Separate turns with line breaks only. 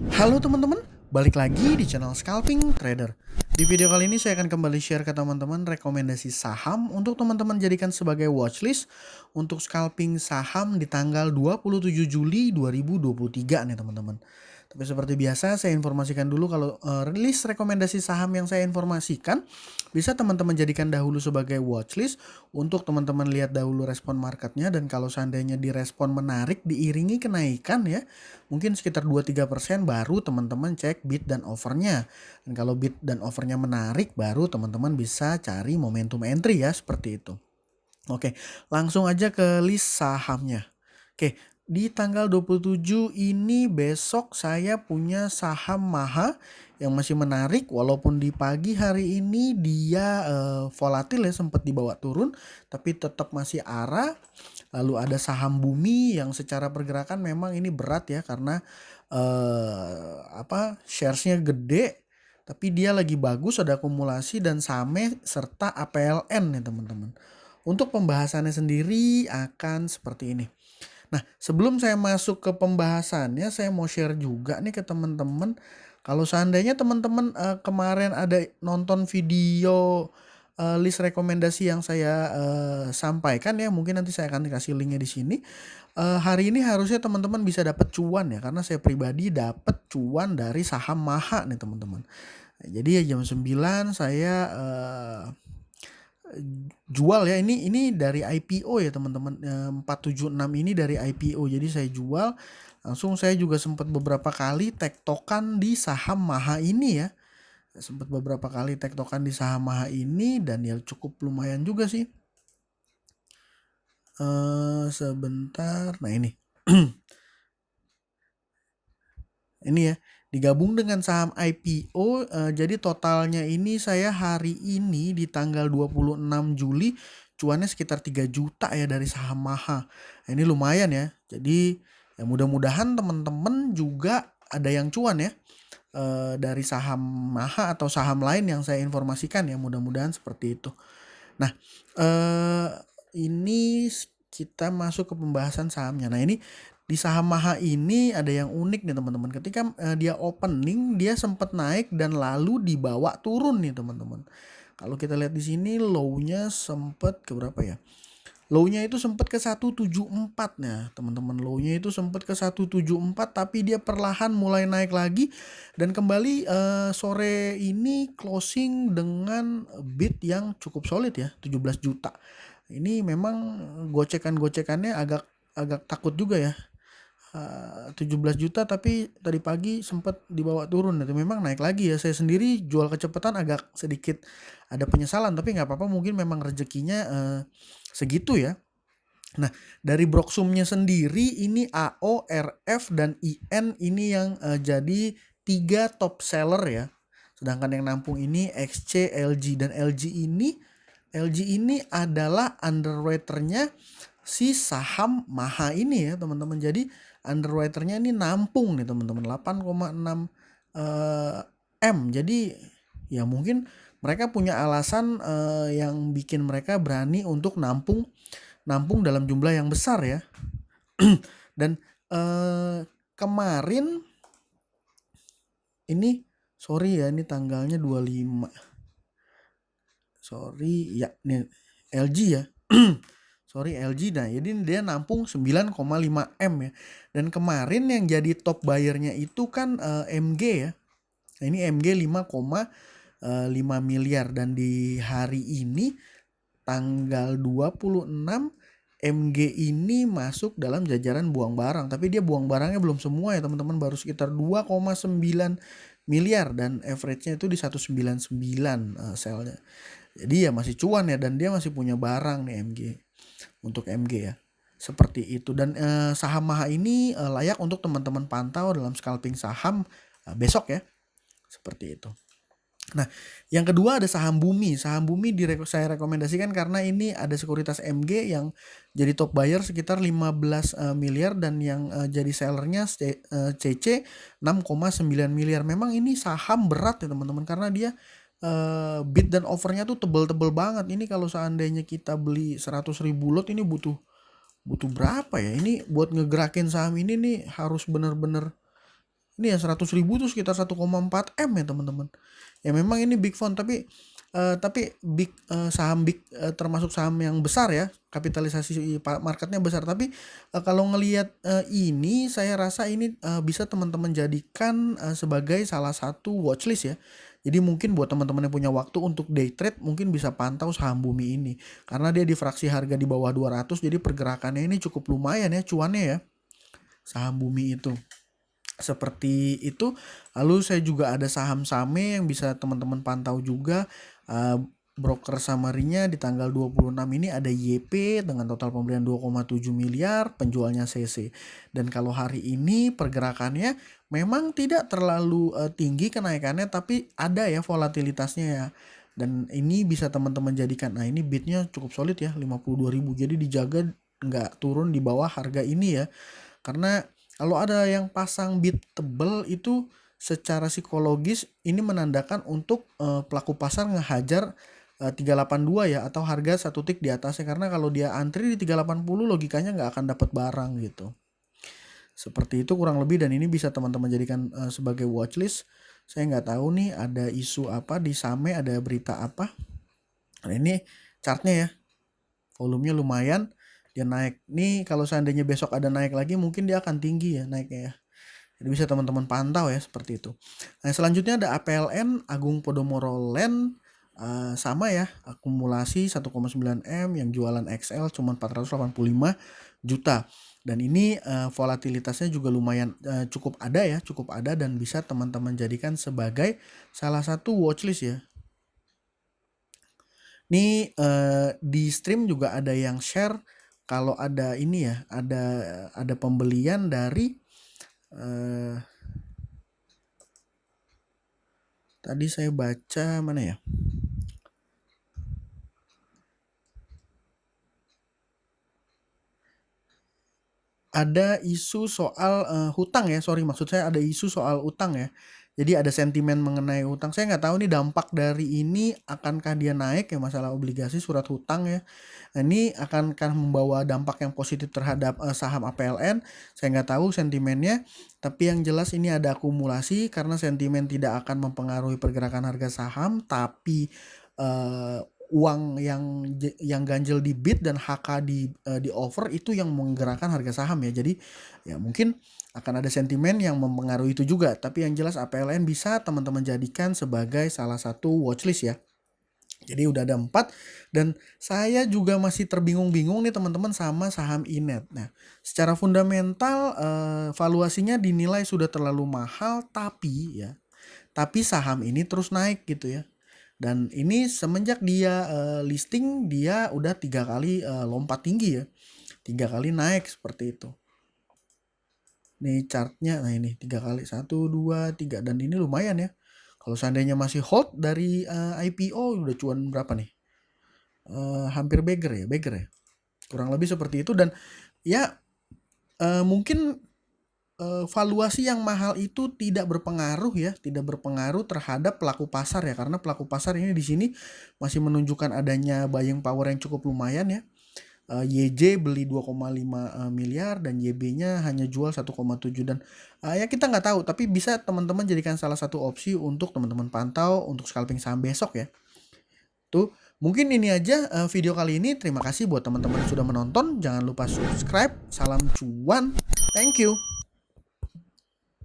Halo teman-teman, balik lagi di channel Scalping Trader. Di video kali ini saya akan kembali share ke teman-teman rekomendasi saham untuk teman-teman jadikan sebagai watchlist untuk scalping saham di tanggal 27 Juli 2023 nih teman-teman. Tapi seperti biasa saya informasikan dulu kalau rilis rekomendasi saham yang saya informasikan bisa teman-teman jadikan dahulu sebagai watchlist untuk teman-teman lihat dahulu respon marketnya, dan kalau seandainya direspon menarik diiringi kenaikan ya, mungkin sekitar 2-3% baru teman-teman cek bid dan offernya. Dan kalau bid dan offernya menarik baru teman-teman bisa cari momentum entry ya, seperti itu. Oke, langsung aja ke list sahamnya. Oke, di tanggal 27 ini besok saya punya saham Maha yang masih menarik, walaupun di pagi hari ini dia volatil ya, sempat dibawa turun tapi tetap masih arah. Lalu ada saham Bumi yang secara pergerakan memang ini berat ya, karena sharesnya gede tapi dia lagi bagus, ada akumulasi dan Same serta APLN nih teman-teman. Untuk pembahasannya sendiri akan seperti ini. Nah, sebelum saya masuk ke pembahasannya, saya mau share juga nih ke teman-teman. Kalau seandainya teman-teman kemarin ada nonton video list rekomendasi yang saya sampaikan ya, mungkin nanti saya akan kasih linknya di sini. Hari ini harusnya teman-teman bisa dapat cuan ya, karena saya pribadi dapat cuan dari saham Maha nih teman-teman. Jadi ya jam 9 saya jual ya, ini dari IPO ya teman-teman, 476 ini dari IPO, jadi saya jual langsung. Saya juga sempat beberapa kali tektokan di saham Maha ini ya, sempat beberapa kali tektokan di saham Maha ini dan ya cukup lumayan juga sih. Sebentar, nah ini ini ya, digabung dengan saham IPO, jadi totalnya ini saya hari ini di tanggal 26 Juli cuannya sekitar 3 juta ya dari saham Maha. Ini lumayan ya. Jadi ya mudah-mudahan teman-teman juga ada yang cuan ya dari saham Maha atau saham lain yang saya informasikan ya, mudah-mudahan seperti itu. Nah, ini kita masuk ke pembahasan sahamnya. Nah, ini di saham Maha ini ada yang unik nih teman-teman. Ketika dia opening dia sempat naik dan lalu dibawa turun nih teman-teman. Kalau kita lihat di sini low-nya sempat ke berapa ya? Low-nya itu sempat ke 174 nah teman-teman. Low-nya itu sempat ke 174 tapi dia perlahan mulai naik lagi dan kembali sore ini closing dengan bid yang cukup solid ya, 17 juta. Ini memang gocekan-gocekannya agak takut juga ya. 17 juta tapi tadi pagi sempat dibawa turun, itu memang naik lagi ya. Saya sendiri jual kecepatan agak sedikit ada penyesalan, tapi nggak apa-apa, mungkin memang rezekinya segitu ya. Nah, dari Broksumnya sendiri ini AO, RF dan IN ini yang jadi 3 top seller ya. Sedangkan yang nampung ini XC, LG, dan LG ini adalah underwriternya si saham Maha ini ya teman-teman. Jadi underwriternya ini nampung nih teman-teman 8,6 M. Jadi ya mungkin mereka punya alasan yang bikin mereka berani untuk nampung dalam jumlah yang besar ya. Dan kemarin ini sorry ya, ini tanggalnya 25. Sorry ya, nih LG ya. Sorry LG, nah jadi dia nampung 9,5 M ya. Dan kemarin yang jadi top buyernya itu kan MG ya. Nah ini MG 5,5 miliar dan di hari ini tanggal 26 MG ini masuk dalam jajaran buang barang. Tapi dia buang barangnya belum semua ya teman-teman, baru sekitar 2,9 miliar dan average-nya itu di 199 sell-nya. Jadi ya masih cuan ya, dan dia masih punya barang nih MG. Untuk MG ya, seperti itu. Dan saham Maha ini layak untuk teman-teman pantau dalam scalping saham besok ya, seperti itu. Nah, yang kedua ada saham Bumi. Saham Bumi saya rekomendasikan karena ini ada sekuritas MG yang jadi top buyer sekitar 15 miliar dan yang jadi sellernya CC 6,9 miliar. Memang ini saham berat ya teman-teman, karena dia bid dan offernya tuh tebel-tebel banget. Ini kalau seandainya kita beli 100.000 lot ini butuh berapa ya? Ini buat ngegerakin saham ini nih harus bener-bener Ini ya 100.000 tuh sekitar 1,4 M ya teman-teman. Ya memang ini big font tapi saham big termasuk saham yang besar ya, kapitalisasi marketnya besar. Tapi kalau ngelihat ini saya rasa ini bisa teman-teman jadikan sebagai salah satu watchlist ya. Jadi mungkin buat teman-teman yang punya waktu untuk day trade mungkin bisa pantau saham Bumi ini. Karena dia di fraksi harga di bawah 200, jadi pergerakannya ini cukup lumayan ya cuannya ya. Saham Bumi itu. Seperti itu. Lalu saya juga ada saham SAME yang bisa teman-teman pantau juga. Broker summary-nya di tanggal 26 ini ada YP dengan total pembelian 2,7 miliar, penjualnya CC. Dan kalau hari ini pergerakannya memang tidak terlalu tinggi kenaikannya, tapi ada ya volatilitasnya ya. Dan ini bisa teman-teman jadikan, nah ini bidnya cukup solid ya, 52.000. Jadi dijaga nggak turun di bawah harga ini ya. Karena kalau ada yang pasang bid tebel itu secara psikologis ini menandakan untuk pelaku pasar ngehajar 382 ya, atau harga satu tik di atasnya, karena kalau dia antri di 380 logikanya nggak akan dapat barang gitu. Seperti itu kurang lebih, dan ini bisa teman-teman jadikan sebagai watchlist. Saya nggak tahu nih ada isu apa di SAME, ada berita apa. Nah ini chartnya ya, volumenya lumayan, dia naik. Nih kalau seandainya besok ada naik lagi mungkin dia akan tinggi ya naiknya ya. Jadi bisa teman-teman pantau ya seperti itu. Nah selanjutnya ada APLN, Agung Podomoro Land. Sama ya, akumulasi 1,9 M, yang jualan XL cuma 485 juta. Dan ini volatilitasnya juga lumayan cukup ada dan bisa teman-teman jadikan sebagai salah satu watchlist ya. Ini di stream juga ada yang share kalau ada ini ya, ada pembelian dari tadi saya baca mana ya? Ada isu soal hutang ya, maksud saya ada isu soal utang ya. Jadi ada sentimen mengenai utang. Saya nggak tahu nih dampak dari ini akankah dia naik ya, masalah obligasi surat hutang ya. Nah, ini akankah membawa dampak yang positif terhadap saham APLN. Saya nggak tahu sentimennya, tapi yang jelas ini ada akumulasi karena sentimen tidak akan mempengaruhi pergerakan harga saham, tapi uang yang ganjel di bid dan HK di offer itu yang menggerakkan harga saham ya. Jadi ya mungkin akan ada sentimen yang mempengaruhi itu juga. Tapi yang jelas APLN bisa teman-teman jadikan sebagai salah satu watchlist ya. Jadi udah ada 4, dan saya juga masih terbingung-bingung nih teman-teman sama saham Inet. Nah, secara fundamental valuasinya dinilai sudah terlalu mahal, tapi saham ini terus naik gitu ya. Dan ini semenjak dia listing, dia udah 3 kali lompat tinggi ya. 3 kali naik seperti itu. Nih chartnya, nah ini 3 kali, 1, 2, 3, dan ini lumayan ya. Kalau seandainya masih hold dari IPO udah cuan berapa nih? Hampir beggar ya. Kurang lebih seperti itu, dan ya mungkin valuasi yang mahal itu tidak berpengaruh terhadap pelaku pasar ya, karena pelaku pasar ini di sini masih menunjukkan adanya buying power yang cukup lumayan ya. YJ beli 2,5 miliar dan YB-nya hanya jual 1,7, dan ya kita nggak tahu, tapi bisa teman-teman jadikan salah satu opsi untuk teman-teman pantau untuk scalping saham besok ya. Tuh, mungkin ini aja video kali ini. Terima kasih buat teman-teman yang sudah menonton. Jangan lupa subscribe. Salam cuan. Thank you.